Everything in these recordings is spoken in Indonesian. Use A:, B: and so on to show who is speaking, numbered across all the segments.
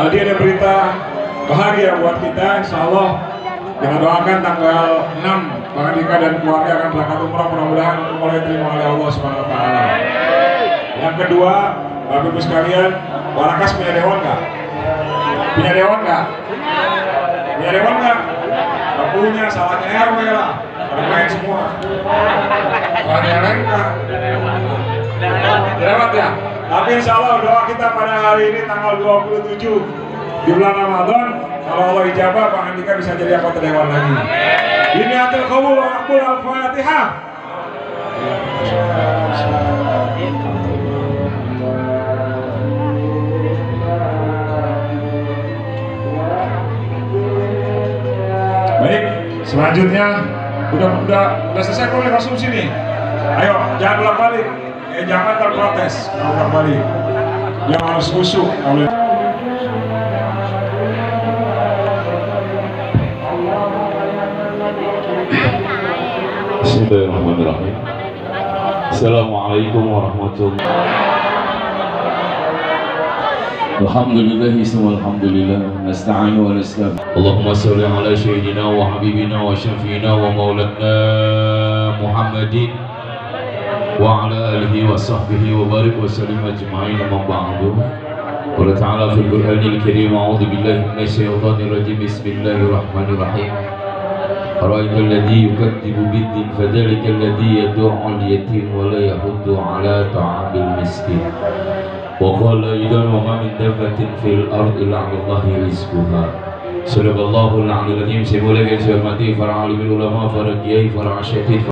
A: Dia ada berita bahagia buat kita, insya Allah. Kita doakan tanggal 6 Bang Andika dan keluarga akan berangkat umrah, mudah-mudahan umrah diterima oleh Allah Subhanahu wa Ta'ala. Yang kedua, Bapak Ibu sekalian, Warakas punya dewan nggak? Punya dewan nggak? Punya dewan nggak? Nggak punya, salahnya RW lah. Pada main semua. Salahnya RW nggak? Lewat ya? Tapi insya Allah doa kita pada hari ini tanggal 27 di bulan Ramadan, kalau Allah ijabah, Bang Andika bisa jadi anggota dewan lagi. Ini atil qabul wa maqbul al-Fatihah. Baik, selanjutnya udah selesai boleh langsung sini. Ayo, jangan bolak-balik. Jangan terprotes kalau bolak-balik. Yang harus khusyuk.
B: Bismillahirrahmanirrahim. Assalamualaikum warahmatullahi wabarakatuh. Alhamdulillah, alhamdulillah, nasta'inu wa nasta'in. Allahumma salli ala sayyidina wa habibina wa syafiina wa maulana Muhammadin wa ala alihi wa sahbihi wa barik wa sallim ajma'in, amma ba'du. Qala ta'ala fil Qur'anil Karim, a'udzu billahi minasy syaithanir rajim. Bismillahirrahmanirrahim. أرأيت الذي يكذب بالدين فذلك الذي يدعو اليتيم ولا يحض على طعام المسكين وقال أيضا وما من دابة في الأرض إلا على الله رزقها. Sadaqallahul Azim. Saya boleh hormati para alim ulama, para kiai, para asyikhif.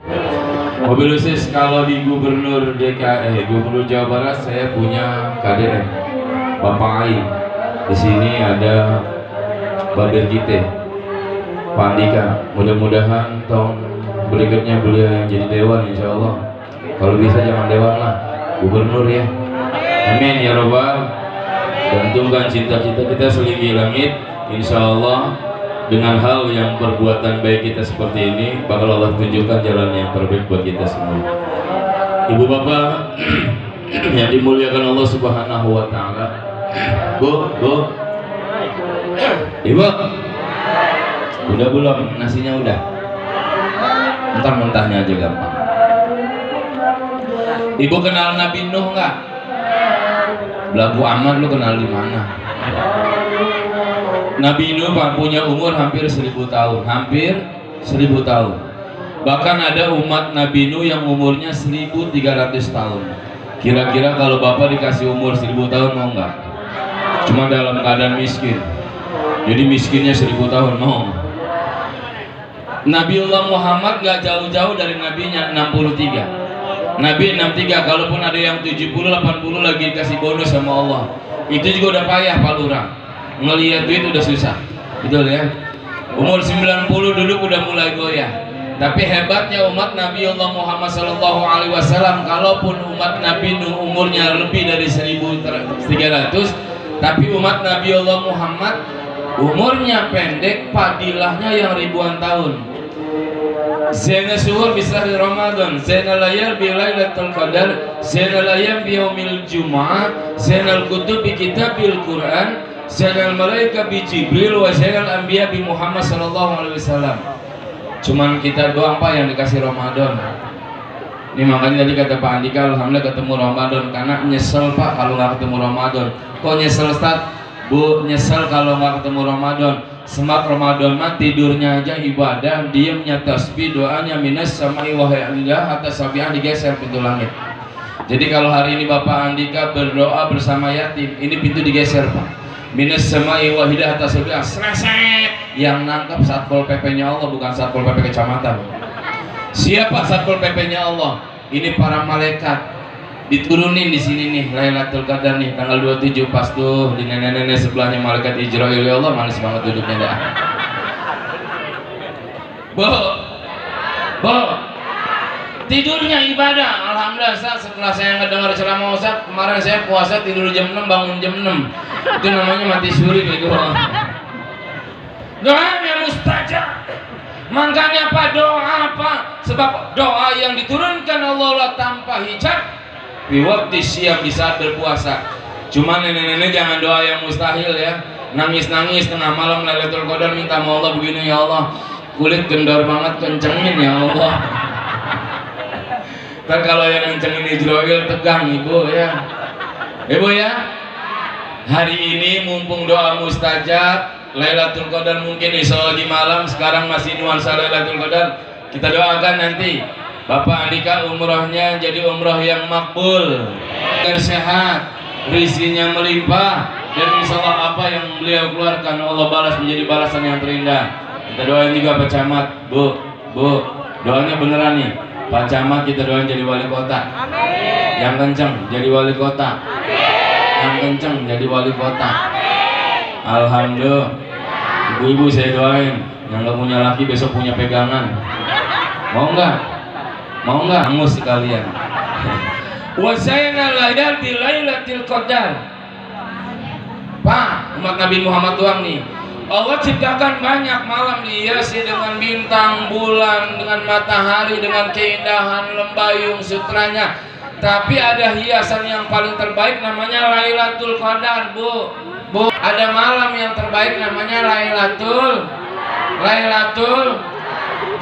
B: Mobil khusus kalau di Gubernur Gubernur Jawa Barat saya punya KDM Bapak Ai. Di sini ada Badir kita Pak Andika, mudah-mudahan tahun berikutnya beliau yang jadi dewan, insya Allah. Kalau bisa jangan dewan lah, gubernur ya. Amin ya robbal. Gantungkan cinta-cinta kita selingi langit, insya Allah. Dengan hal yang perbuatan baik kita seperti ini, bakal Allah tunjukkan jalan yang terbaik buat kita semua. Ibu bapak yang dimuliakan Allah Subhanahu wa Ta'ala. Bu, Ibu. Udah belum? Nasinya udah? Ntar mentahnya aja gampang. Ibu kenal Nabi Nuh nggak? Belagu aman, lu kenal di mana? Nabi Nuh punya umur hampir 1000 tahun. Hampir 1000 tahun. Bahkan ada umat Nabi Nuh yang umurnya 1300 tahun. Kira-kira kalau bapak dikasih umur 1000 tahun mau nggak? Cuma dalam keadaan miskin. Jadi miskinnya 1000 tahun mau. Nabiullah Muhammad gak jauh-jauh dari nabinya, 63. Nabi 63, kalaupun ada yang 70, 80 lagi dikasih bonus sama Allah. Itu juga udah payah Pak Lurah. Ngelihat duit udah susah. Betul ya? Umur 90 duduk udah mulai goyah. Tapi hebatnya umat Nabiullah Muhammad SAW, kalaupun umat Nabi Nuh umurnya lebih dari 1300, tapi umat Nabiullah Muhammad umurnya pendek, padilahnya yang ribuan tahun. Zainal suhur bisahri Ramadan, Zainal layal bi lailatul qadar, Zainal ayam bi yaumil jumu'ah, Zainal kutub bi kitabil Quran, Zainal malaika bi Jibril, wa Zainal anbiya bi Muhammad sallallahu alaihi wasallam. Cuman kita doang Pak yang dikasih Ramadan. Ini makanya tadi kata Pak Andika, alhamdulillah ketemu Ramadan, karena nyesel Pak kalau nggak ketemu Ramadan. Kok nyesel Ustaz? Bu, nyesel kalau nggak ketemu Ramadan. Semak Ramadan mah tidurnya aja ibadah, diamnya tasbih, doanya minas sama'i wa ha'illah, atas sabiah digeser pintu langit. Jadi kalau hari ini Bapak Andika berdoa bersama yatim, ini pintu digeser Pak. Minas sama'i wa ha'illah, atas sabiah sreset. Yang nangkap Satpol PP-nya Allah, bukan Satpol PP kecamatan. Siapa Satpol PP-nya Allah? Ini para malaikat. Diturunin di sini nih Lailatul Qadar nih tanggal 27, pas tuh di nenek-nenek sebelahnya malaikat Israil. Ya Allah, manis banget duduknya dah. Bo, tidurnya ibadah. Alhamdulillah Ustaz, setelah saya ngedengar ceramah Ustaz kemarin, saya puasa tidur jam 6, bangun jam 6. Itu namanya mati suri gitu. Doanya mustajab. Makanya apa doa apa? Sebab doa yang diturunkan Allah tanpa hijab di waktu siang di saat berpuasa. Cuma nenek-nenek jangan doa yang mustahil ya. nangis-nangis tengah malam Lailatul Qadar minta sama Allah begini, ya Allah kulit kendor banget kencengin ya Allah. Ntar kalau yang kencengin Israel tegang ibu ya. Ibu ya, hari ini mumpung doa mustajab, Lailatul Qadar mungkin insya Allah di malam, sekarang masih nuansa Lailatul Qadar. Kita doakan nanti Bapak Andika umrohnya jadi umroh yang makbul, dan sehat, rezekinya melimpah, dan insya Allah apa yang beliau keluarkan Allah balas menjadi balasan yang terindah. Kita doain juga Pak Camat, Bu, doanya beneran nih. Pak Camat kita doain jadi wali kota. Amin. Yang kenceng jadi wali kota. Amin. Yang kenceng jadi wali kota. Amin. Alhamdulillah. Ibu-ibu saya doain yang nggak punya laki besok punya pegangan. Mau nggak? Mau nggak? Angus sekalian. Wasayna laylatil lailatil qadar. Pak, umat Nabi Muhammad doang nih. Allah ciptakan banyak malam dihiasi dengan bintang, bulan, dengan matahari, dengan keindahan lembayung sutranya. Tapi ada hiasan yang paling terbaik namanya Lailatul Qadar, Bu. Ada malam yang terbaik namanya Lailatul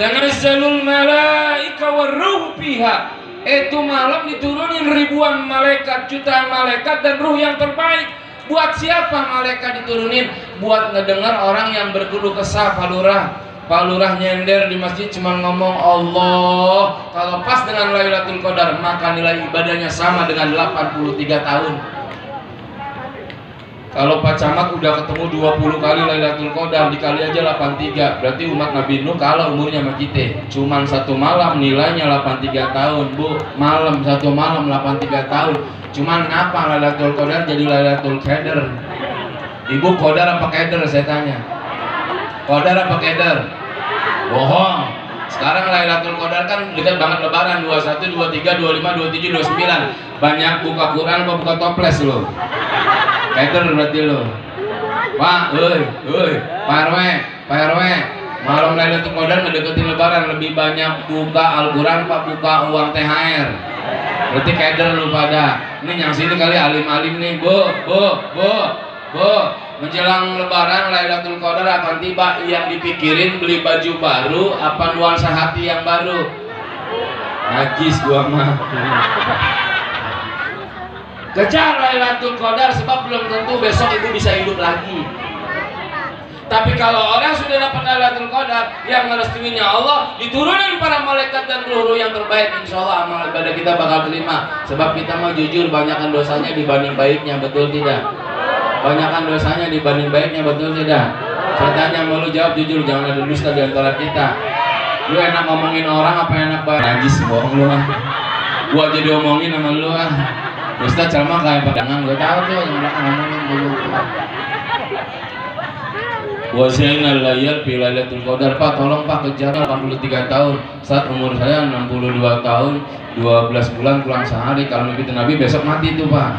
B: Tanazzalul malaika warruh fiha. Itu malam diturunin ribuan malaikat, jutaan malaikat dan ruh yang terbaik. Buat siapa malaikat diturunin? Buat ngedengar orang yang berkeluh kesah, Pak Lurah nyender di masjid cuma ngomong Allah. Kalau pas dengan Lailatul Qadar maka nilai ibadahnya sama dengan 83 tahun. Kalau Pak Camat udah ketemu 20 kali Lailatul Qadar dikali aja 83, berarti umat Nabi Nuh kalah umurnya sama kita. Cuman satu malam nilainya 83 tahun, Bu. Satu malam 83 tahun. Cuman ngapa Lailatul Qadar jadi Lailatul Qadar? Ibu Qadar apa Qadar saya tanya? Qadar apa Qadar? Bohong. Sekarang Lailatul Qadar kan dekat banget lebaran 21, 23, 25, 27, 29. Banyak buka Quran apa buka toples lo? Qadar berarti lo. Pak, Pak RW, malam Lailatul Qadar ngedeketin lebaran lebih banyak buka Al-Quran apa buka uang THR? Berarti Qadar lu pada. Ini yang sini kali alim-alim nih, Bu. Menjelang lebaran Lailatul Qadar akan tiba, yang dipikirin beli baju baru apa nuansa hati yang baru? Najis gua mah. Kejar Lailatul Qadar sebab belum tentu besok ibu bisa hidup lagi. Tapi kalau orang sudah dapat Lailatul Qadar yang ngerestuinya Allah, diturunin para malaikat dan ruh-ruh yang terbaik, insya Allah amal ibadah kita bakal terima. Sebab kita mau jujur, banyakkan dosanya dibanding baiknya, betul tidak? Banyakkan dosanya dibanding baiknya, betul tidak? Saya tanya mau lu jawab jujur, jangan ada dusta di antara kita. Lu enak ngomongin orang apa enak banget? Najis, bohong lu ah. Gua aja diomongin sama lu ah. Ustaz Salma kayak padangan, gue tahu tuh yang ngomongin dulu. Wasainal layal fi Lailatul Qadar. Pak tolong Pak kejar 83 tahun. Saat umur saya 62 tahun 12 bulan pulang sehari. Kalau ngikutin Nabi besok mati tuh Pak.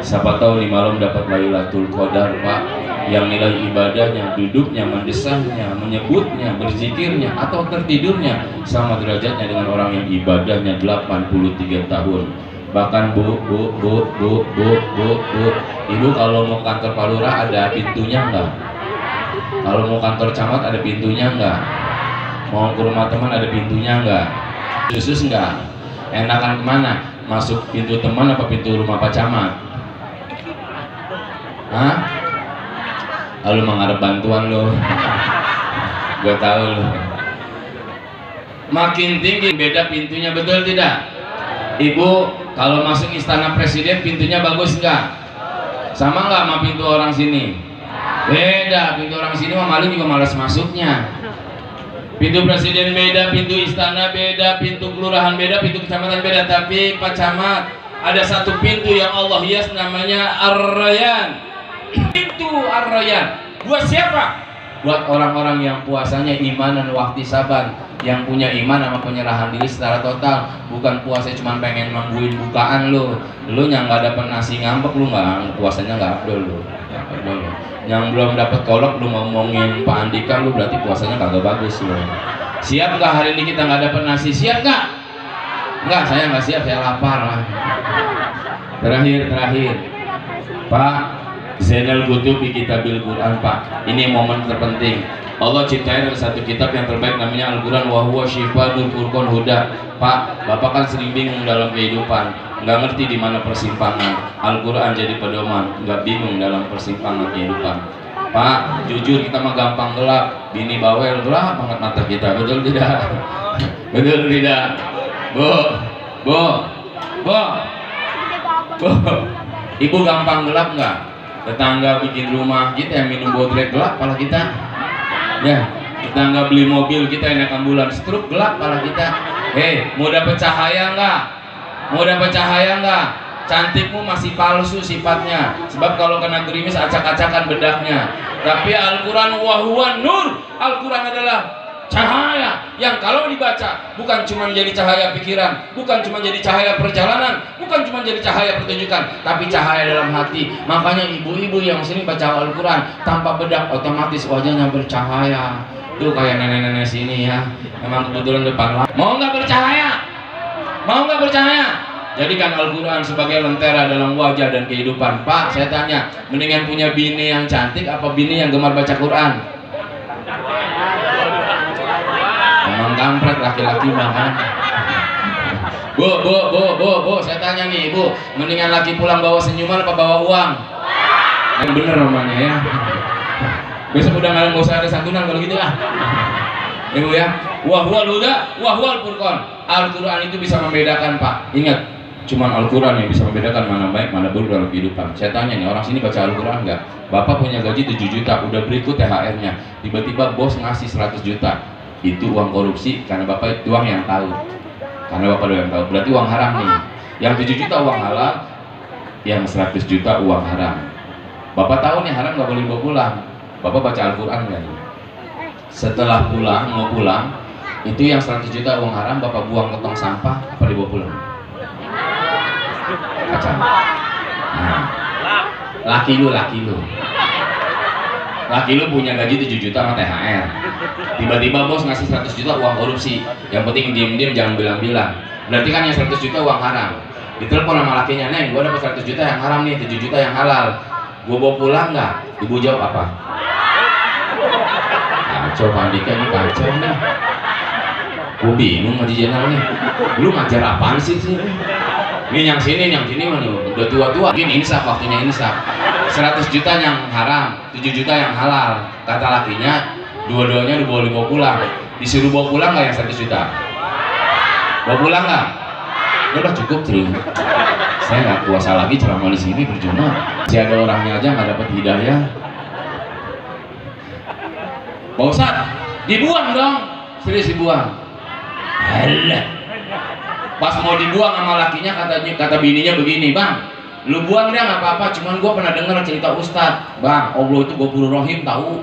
B: Siapa tahu di malam dapat Lailatul Qadar Pak, yang nilai ibadahnya, duduknya, mendesahnya, menyebutnya, berzikirnya atau tertidurnya sama derajatnya dengan orang yang ibadahnya 83 tahun. Bahkan Bu, Ibu kalau mau kantor Pak Lurah ada pintunya enggak? Kalau mau kantor camat ada pintunya enggak? Mau ke rumah teman ada pintunya enggak? Khusus enggak? Enakan kemana? Masuk pintu teman apa pintu rumah Pak Camat? Hah? Lalu mengharap bantuan lo. Gue tahu lo. Makin tinggi beda pintunya, betul tidak? Ibu kalau masuk istana presiden pintunya bagus enggak? Sama enggak sama pintu orang sini? Beda, pintu orang sini mah maling juga malas masuknya. Pintu presiden beda, pintu istana beda, pintu kelurahan beda, pintu kecamatan beda. Tapi Pak Camat, ada satu pintu yang Allah hias namanya Ar-Rayyan. Pintu Ar-Rayyan. Buat siapa? Buat orang-orang yang puasanya iman dan wahtisaban, yang punya iman sama penyerahan diri secara total. Bukan puasa cuma pengen nungguin bukaan lo yang nggak dapet nasi ngambek, lu nggak puasanya nggak abdol lo. Yang belum dapat kolok lu ngomongin Pak Andika, lu berarti puasanya kagak bagus lo. Siap nggak hari ini kita nggak dapat nasi? Siap nggak? Nggak, saya nggak siap, saya lapar lah. Terakhir Pak, Zainal Kutubi Kitabil Quran, Pak. Ini momen terpenting. Allah ciptain ada satu kitab yang terbaik namanya Al-Quran, wa huwa syifaa'un furqan huda. Pak, Bapak kan sering bingung dalam kehidupan, nggak ngerti di mana persimpangan. Al-Quran jadi pedoman, nggak bingung dalam persimpangan kehidupan. Pak, jujur kita mah gampang gelap, bini bawel gelap banget mata kita, betul tidak? Betul tidak? Bu, bu, bu, bu, ibu gampang gelap nggak? Tetangga bikin rumah kita yang minum botrek gelap pala kita. Ya, tetangga beli mobil kita yang naik ambulans truk gelap pala kita. Hei, mau dapet cahaya nggak? Mau dapet cahaya nggak? Cantikmu masih palsu sifatnya, sebab kalau kena gerimis acak-acakan bedaknya. Tapi Al-Quran wahuwan nur, Al-Quran adalah cahaya yang kalau dibaca bukan cuma jadi cahaya pikiran, bukan cuma jadi cahaya perjalanan, bukan cuma jadi cahaya pertunjukan, tapi cahaya dalam hati. Makanya ibu-ibu yang sering baca Al-Quran tanpa bedak otomatis wajahnya bercahaya. Tuh kayak nenek-nenek sini ya, memang kebetulan depan. Mau nggak bercahaya? Mau nggak bercahaya? Jadikan Al-Quran sebagai lentera dalam wajah dan kehidupan. Pak, saya tanya, mendingan punya bini yang cantik apa bini yang gemar baca Quran? Memang kampret laki-laki banget. Bu, saya tanya nih, Bu, mendingan laki pulang bawa senyuman apa bawa uang? Yang bener namanya ya. Besok udah nggak usah ada santunan kalau gitu lah. Ibu ya, wahwal huda, wahwal furqan. Al-Quran itu bisa membedakan, Pak. Ingat, cuman Al-Quran yang bisa membedakan mana baik, mana buruk dalam kehidupan. Saya tanya nih, orang sini baca Al-Quran nggak? Bapak punya gaji 7 juta, udah berikut THR-nya. Tiba-tiba bos ngasih 100 juta. Itu uang korupsi karena Bapak itu uang yang tahu. Karena Bapak yang tahu, berarti uang haram nih. Yang 7 juta uang halal, yang 100 juta uang haram. Bapak tahu nih haram nggak boleh dibawa pulang. Bapak baca Al-Quran nggak? Setelah pulang, mau pulang, itu yang 100 juta uang haram Bapak buang ke tong sampah, apa dibawa pulang? Kaca. Nah, laki lu punya gaji 7 juta sama THR. Tiba-tiba bos ngasih 100 juta uang korupsi. Yang penting diem-diem jangan bilang-bilang. Berarti kan yang 100 juta uang haram. Ditelepon sama lakinya, "Neng, gua dapat 100 juta yang haram nih, 7 juta yang halal. Gua bawa pulang nggak?" Ibu jawab apa? Kacau, Pak Andika ini kacau nih. Gua bingung sama Jenal nih. Lu ngajar apaan sih sih? Ini yang sini mana udah tua-tua. Ini insaf, waktunya insaf. 100 juta yang haram, 7 juta yang halal. Kata lakinya, dua-duanya boleh bawa pulang. Disuruh bawa pulang nggak yang 100 juta? Bawa pulang nggak? Udah cukup terus. Saya nggak kuasa lagi ceramah di sini, percuma. Si ada orangnya aja nggak dapat hidayah. Pak Ustadz, dibuang dong. Serius dibuang. Alah. Pas mau dibuang sama lakinya kata bininya begini, "Bang, lu buang dia nggak apa-apa, cuman gua pernah dengar cerita Ustadz, Bang, Allah itu Ghafurur Rahim tahu.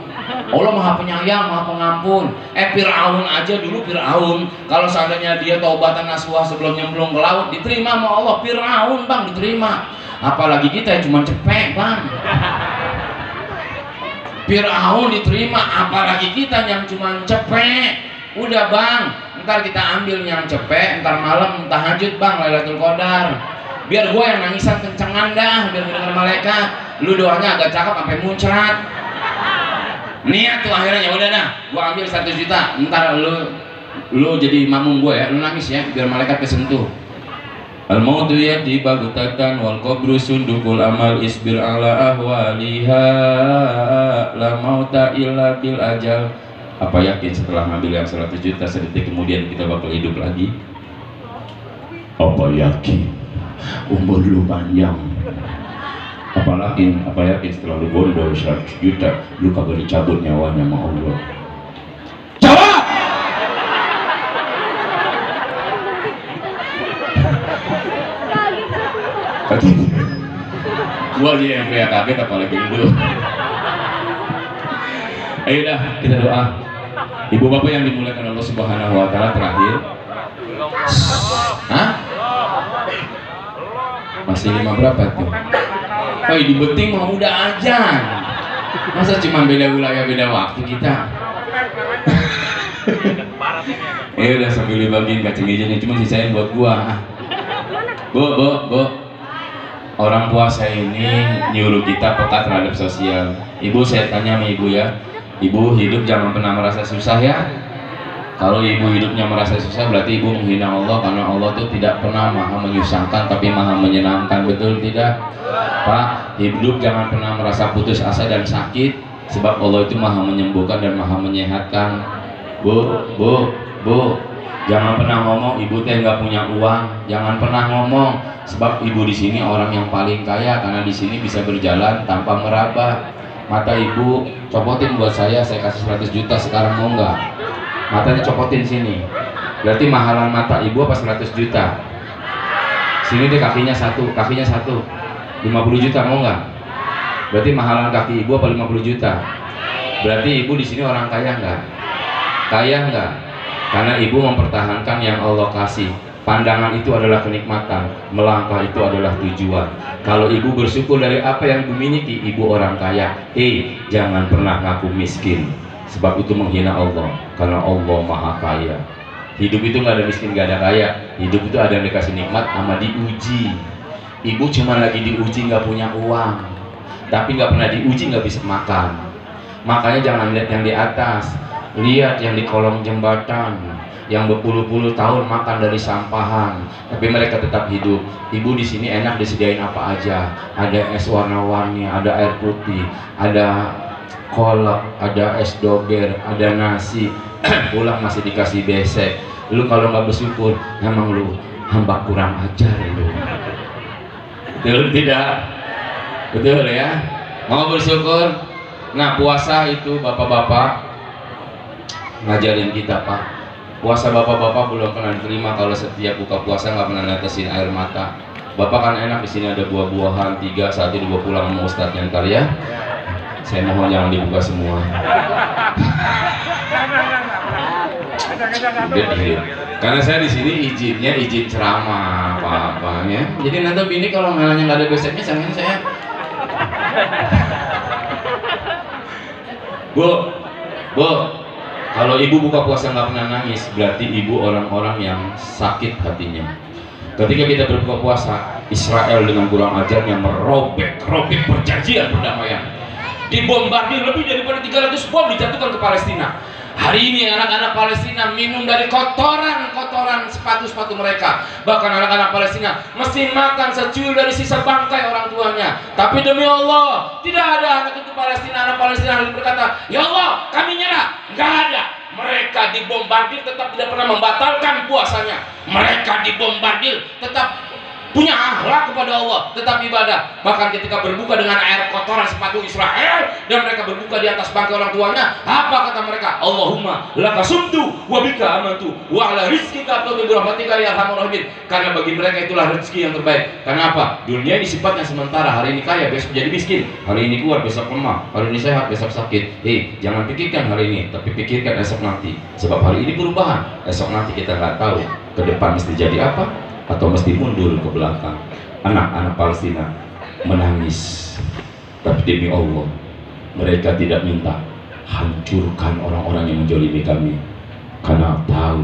B: Allah Maha Penyayang, Maha Pengampun. Fir'aun aja dulu Fir'aun, kalau seandainya dia taubatan nasuha sebelum nyemplung ke laut, diterima sama Allah. Fir'aun, Bang, diterima. Apalagi kita yang cuma cepek, Bang. Fir'aun diterima, apalagi kita yang cuma cepek. Udah, Bang, ntar kita ambil yang cepek, ntar malam tahajud, Bang, Lailatul Qadar. Biar gue yang nangisan kencengan dah, biar mendengar malaikat. Lu doanya agak cakep sampai muncrat. Niat tuh akhirnya, udah dah, gue ambil 100 juta. Ntar lu jadi makmum gue ya, lu nangis ya, biar malaikat kesentuh. Al-mautu yati baghtatan wal qabru sundukul amal isbir ala ahwaliha la mauta illa bil ajal. Apa yakin setelah ngambil yang 100 juta sedetik kemudian kita bakal hidup lagi? Apa yakin umur lu panjang? Apa yakin setelah lu bodoh 100 juta lu kagak dicabut nyawanya sama Allah? Jawab! Gua aja yang kayak kaget apalagi lu. Ayo dah kita doa. Ibu bapak yang dimuliakan Allah Subhanahu wa taala, terakhir. Hah? Masih 5 berapa tuh? Oh, di Beting mau udah aja. Masa cuma beda wilayah beda waktu kita? Udah sambil dibagiin kacang hijaunya, cuma sisain buat gua. Bu. orang puasa ini nyuruh kita peka terhadap sosial. Ibu, saya tanya sama ibu ya, ibu hidup jangan pernah merasa susah ya. Kalau ibu hidupnya merasa susah berarti ibu menghina Allah, karena Allah itu tidak pernah maha menyusahkan tapi maha menyenangkan, betul tidak Pak? Hidup jangan pernah merasa putus asa dan sakit, sebab Allah itu maha menyembuhkan dan maha menyehatkan. Bu, jangan pernah ngomong ibu teh nggak punya uang. Jangan pernah ngomong, sebab ibu di sini orang yang paling kaya, karena di sini bisa berjalan tanpa meraba. Mata ibu copotin buat saya kasih 100 juta sekarang, mau nggak? Matanya copotin sini. Berarti mahalan mata ibu apa 100 juta? Sini deh kakinya satu, 50 juta, mau nggak? Berarti mahalan kaki ibu apa 50 juta? Berarti ibu di sini orang kaya nggak? Kaya nggak? Karena ibu mempertahankan yang Allah kasih. Pandangan itu adalah kenikmatan, melangkah itu adalah tujuan. Kalau ibu bersyukur dari apa yang ibu miliki, ibu orang kaya. Jangan pernah ngaku miskin, sebab itu menghina Allah, karena Allah maha kaya. Hidup itu nggak ada miskin, nggak ada kaya. Hidup itu ada yang dikasih nikmat sama diuji. Ibu cuma lagi diuji nggak punya uang, tapi nggak pernah diuji nggak bisa makan. Makanya jangan lihat yang di atas, lihat yang di kolong jembatan, yang berpuluh-puluh tahun makan dari sampahan, tapi mereka tetap hidup. Ibu di sini enak disediain apa aja, ada es warna-warni, ada air putih, ada kolak, ada es doger, ada nasi, pulang masih dikasih besek. Lu kalau nggak bersyukur, emang lu hamba kurang ajar lu. Betul tidak? Betul ya? Mau bersyukur? Nah, puasa itu bapak-bapak ngajarin kita, Pak. Puasa bapak-bapak belum pernah diterima kalau setiap buka puasa nggak pernah netesin air mata. Bapak kan enak, di sini ada buah-buahan 3, saat ini dibawa pulang sama ustadznya ntar ya. Saya mohon jangan dibuka semua. Karena saya di sini izinnya izin ceramah apa-apa ya. Jadi nanti bini kalau melanya nggak ada beseknya, jangan saya. Bu, kalau ibu buka puasa nggak pernah nangis, berarti ibu orang-orang yang sakit hatinya. Ketika kita berbuka puasa, Israel dengan kurang ajarnya merobek perjanjian perdamaian, dibombardir lebih daripada 300 bom dijatuhkan ke Palestina. Hari ini anak-anak Palestina minum dari kotoran sepatu-sepatu mereka. Bahkan anak-anak Palestina mesti makan secuil dari sisa bangkai orang tuanya. Tapi demi Allah, tidak ada anak itu anak Palestina yang berkata, "Ya Allah, kami nyerah." Nggak ada. Mereka dibombardir tetap tidak pernah membatalkan puasanya. Mereka dibombardir tetap punya akhlak kepada Allah, tetap ibadah. Bahkan ketika berbuka dengan air kotoran sepatu Israel dan mereka berbuka di atas bangkai orang tuanya, apa kata mereka? Allahumma laka sumtu wa bika amantu wa ala rizqika atubu birahmatika ya arhamar rahimin. Karena bagi mereka itulah rezeki yang terbaik. Karena apa? Dunia ini sifatnya sementara. Hari ini kaya, besok jadi miskin. Hari ini kuat, besok lemah. Hari ini sehat, besok sakit. Jangan pikirkan hari ini, tapi pikirkan esok nanti. Sebab hari ini perubahan, esok nanti kita nggak tahu ke depan mesti jadi apa, atau mesti mundur ke belakang. Anak-anak Palestina menangis, tapi demi Allah mereka tidak minta hancurkan orang-orang yang menjolimi kami, karena tahu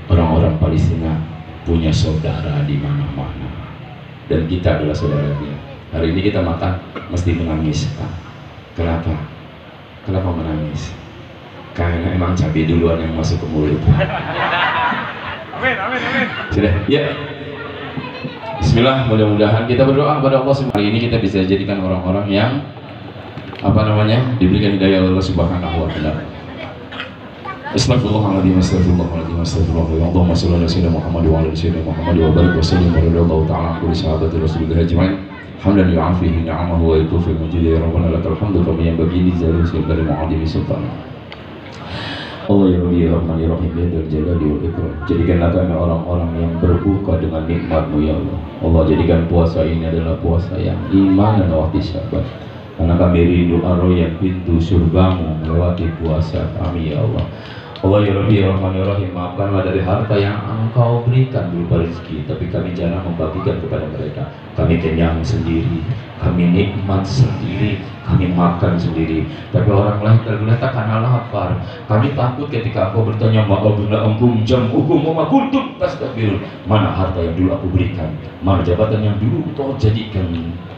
B: orang-orang Palestina punya saudara di mana-mana dan kita adalah saudaranya. Hari ini kita makan mesti menangis, Pak. Kenapa? Kenapa menangis? Karena emang cabai duluan yang masuk ke mulut. Amin. Sudah, ya. Bismillah, mudah-mudahan kita berdoa kepada Allah. Hari ini kita bisa jadikan orang-orang yang diberikan hidayah Allah Subhanahu wa taala. Astagfirullahaladzim, astagfirullahaladzim, astagfirullahaladzim. Allahumma shalli ala sayyidina Muhammad wa ala sayyidina Muhammad wa barik wa sallim wa radhiyallahu ta'ala an kulli sahabati Rasulillah ajma'in. Hamdan yu'afihi ni'amahu wa yukufi majidi ya rabbana lakal hamdu kama yanbaghi li jalali mu'adimi sultan. Allah ya Rabbi ya Rahman ya Rahim ya Dzal Jalali wal Ikram. Jadikanlah kami orang-orang yang berbuka dengan nikmat-Mu ya Allah. Allah, jadikan puasa ini adalah puasa yang iman dan ihtisab. Karena kami rindu arroyan pintu surgamu melewati puasa kami ya Allah. Allah ya Rabbi ya Rahman ya Rahim, maafkanlah dari harta yang Engkau berikan berupa rezeki, tapi kami jangan membagikan kepada mereka. Kami kenyang sendiri, kami nikmat sendiri, kami makan sendiri, tapi orang lain tergeletak karena lapar. Kami takut ketika Engkau bertanya, ma'abuna angkum jam'ukum wa ma kuntum tastakbirun. Mana harta yang dulu aku berikan, mana jabatan yang dulu Kau jadikan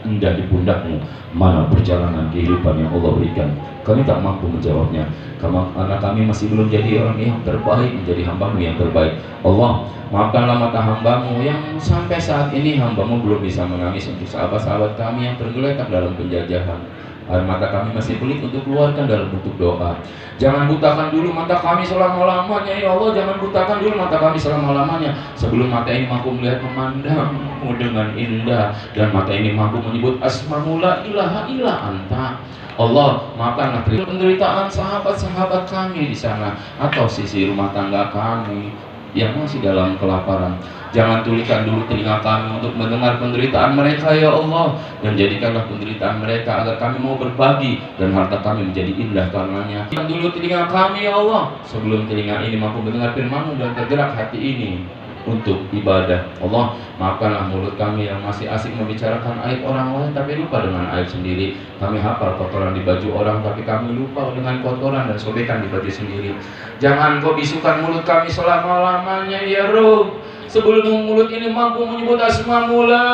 B: indah di pundakmu, mana perjalanan kehidupan yang Allah berikan. Kami tak mampu menjawabnya, karena kami masih belum jadi orang yang terbaik, menjadi hamba-Mu yang terbaik. Allah, maafkanlah mata hamba-Mu yang sampai saat ini hamba-Mu belum bisa menangis untuk sahabat-sahabat kami yang tergeletak dalam penjajahan. Air mata kami masih pelik untuk keluarkan dalam bentuk doa. Jangan butakan dulu mata kami selama-lamanya, ya Allah. Jangan butakan dulu mata kami selama-lamanya, sebelum mata ini mampu melihat memandang-Mu dengan indah, dan mata ini mampu menyebut asma-Mu la ilaha illa anta. Allah, maafkanlah penderitaan sahabat-sahabat kami di sana, atau sisi rumah tangga kami yang masih dalam kelaparan. Jangan tulikan dulu telinga kami untuk mendengar penderitaan mereka, ya Allah, dan jadikanlah penderitaan mereka agar kami mau berbagi dan harta kami menjadi indah karenanya. Jangan dulu telinga kami, ya Allah, sebelum telinga ini mampu mendengar firman-Mu dan tergerak hati ini untuk ibadah. Allah, maafkanlah mulut kami yang masih asik membicarakan aib orang lain tapi lupa dengan aib sendiri. Kami hafal kotoran di baju orang tapi kami lupa dengan kotoran dan sobekan di baju sendiri. Jangan Kau bisukan mulut kami selama-lamanya, ya Rabb, sebelum mulut ini mampu menyebut asma-Mu la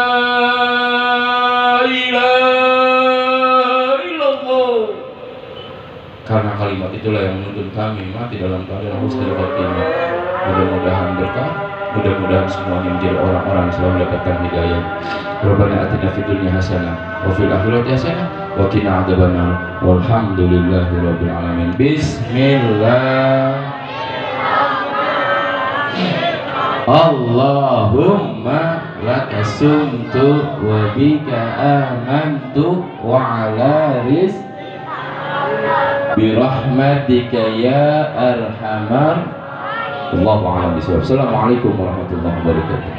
B: ilaha illallah. Karena kalimat itulah yang menuntun kami mati dalam keadaan husnul khotimah. Mudah-mudahan berkah, mudah-mudahan semuanya menjadi orang-orang yang selalu mendapatkan hidayah. Rabbana atina fid dunya hasanah wa fil akhirati hasanah wa qina adzabannar. Walhamdulillahi rabbil alamin. Bismillah. Allahumma laka sumtu wa bika amantu wa ala rizqika birahmatika ya arhamar. Allahu a'lam bishawab. Assalamualaikum warahmatullahi wabarakatuh.